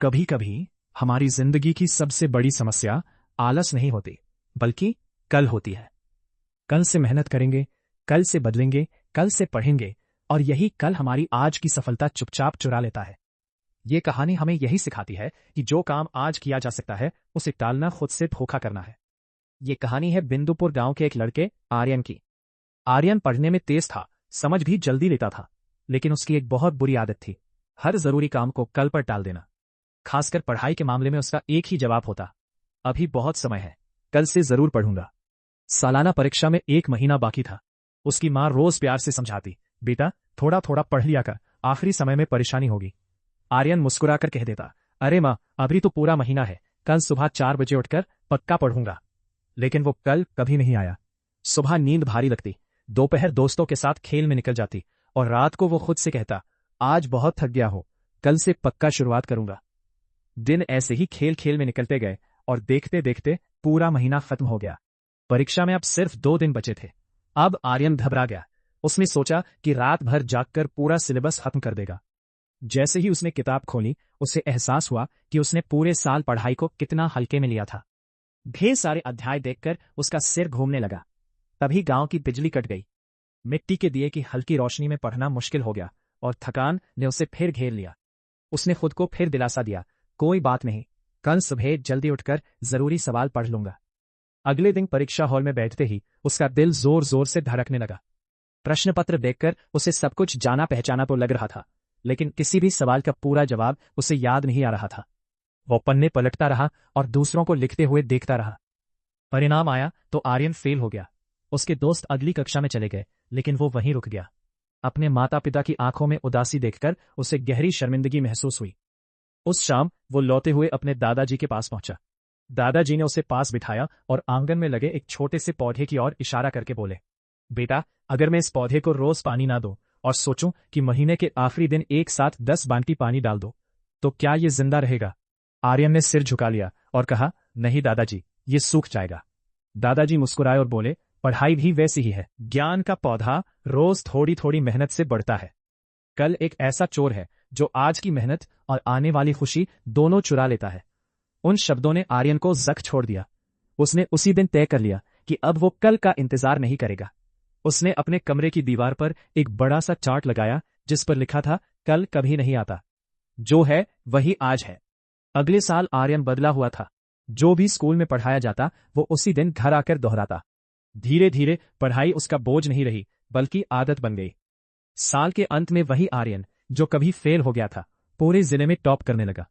कभी कभी हमारी जिंदगी की सबसे बड़ी समस्या आलस नहीं होती, बल्कि कल होती है। कल से मेहनत करेंगे, कल से बदलेंगे, कल से पढ़ेंगे, और यही कल हमारी आज की सफलता चुपचाप चुरा लेता है। ये कहानी हमें यही सिखाती है कि जो काम आज किया जा सकता है उसे टालना खुद से धोखा करना है। ये कहानी है बिंदुपुर गांव के एक लड़के आर्यन की। आर्यन पढ़ने में तेज था, समझ भी जल्दी लेता था, लेकिन उसकी एक बहुत बुरी आदत थी, हर जरूरी काम को कल पर टाल देना। खासकर पढ़ाई के मामले में उसका एक ही जवाब होता, अभी बहुत समय है, कल से जरूर पढ़ूंगा। सालाना परीक्षा में 1 महीना बाकी था। उसकी माँ रोज प्यार से समझाती, बेटा थोड़ा थोड़ा पढ़ लिया कर, आखिरी समय में परेशानी होगी। आर्यन मुस्कुराकर कह देता, अरे माँ, अभी तो पूरा महीना है, कल सुबह 4 बजे उठकर पक्का पढ़ूंगा। लेकिन वो कल कभी नहीं आया। सुबह नींद भारी लगती, दोपहर दोस्तों के साथ खेल में निकल जाती, और रात को वो खुद से कहता, आज बहुत थक गया हो, कल से पक्का शुरुआत करूंगा। दिन ऐसे ही खेल खेल में निकलते गए, और देखते देखते पूरा महीना खत्म हो गया। परीक्षा में अब सिर्फ 2 दिन बचे थे। अब आर्यन घबरा गया। उसने सोचा कि रात भर जागकर पूरा सिलेबस खत्म कर देगा। जैसे ही उसने किताब खोली, उसे एहसास हुआ कि उसने पूरे साल पढ़ाई को कितना हल्के में लिया था। ढेर सारे अध्याय देखकर उसका सिर घूमने लगा। तभी गांव की बिजली कट गई। मिट्टी के दिए की हल्की रोशनी में पढ़ना मुश्किल हो गया, और थकान ने उसे फिर घेर लिया। उसने खुद को फिर दिलासा दिया, कोई बात नहीं, कल सुबह जल्दी उठकर जरूरी सवाल पढ़ लूंगा। अगले दिन परीक्षा हॉल में बैठते ही उसका दिल जोर जोर से धड़कने लगा। प्रश्न पत्र देखकर उसे सब कुछ जाना पहचाना तो लग रहा था, लेकिन किसी भी सवाल का पूरा जवाब उसे याद नहीं आ रहा था। वो पन्ने पलटता रहा और दूसरों को लिखते हुए देखता रहा। परिणाम आया तो आर्यन फेल हो गया। उसके दोस्त अगली कक्षा में चले गए, लेकिन वो वहीं रुक गया। अपने माता पिता की आंखों में उदासी देखकर उसे गहरी शर्मिंदगी महसूस हुई। उस शाम वो लौटे हुए अपने दादाजी के पास पहुंचा। दादाजी ने उसे पास बिठाया और आंगन में लगे एक छोटे से पौधे की ओर इशारा करके बोले, बेटा, अगर मैं इस पौधे को रोज पानी ना दूं और सोचूं कि महीने के आखिरी दिन एक साथ 10 बाल्टी पानी डाल दो, तो क्या ये जिंदा रहेगा? आर्यन ने सिर झुका लिया और कहा, नहीं दादाजी, ये सूख जाएगा। दादाजी मुस्कुराए और बोले, पढ़ाई भी वैसी ही है, ज्ञान का पौधा रोज थोड़ी थोड़ी मेहनत से बढ़ता है। कल एक ऐसा चोर है जो आज की मेहनत और आने वाली खुशी दोनों चुरा लेता है। उन शब्दों ने आर्यन को जख्म छोड़ दिया। उसने उसी दिन तय कर लिया कि अब वो कल का इंतजार नहीं करेगा। उसने अपने कमरे की दीवार पर एक बड़ा सा चार्ट लगाया, जिस पर लिखा था, कल कभी नहीं आता, जो है वही आज है। अगले साल आर्यन बदला हुआ था। जो भी स्कूल में पढ़ाया जाता वो उसी दिन घर आकर दोहराता। धीरे धीरे पढ़ाई उसका बोझ नहीं रही, बल्कि आदत बन गई। साल के अंत में वही आर्यन जो कभी फेल हो गया था, पूरे जिले में टॉप करने लगा।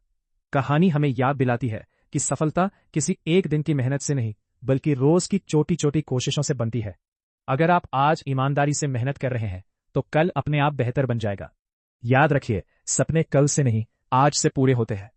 कहानी हमें याद दिलाती है कि सफलता किसी एक दिन की मेहनत से नहीं, बल्कि रोज की छोटी छोटी कोशिशों से बनती है। अगर आप आज ईमानदारी से मेहनत कर रहे हैं, तो कल अपने आप बेहतर बन जाएगा। याद रखिए, सपने कल से नहीं, आज से पूरे होते हैं।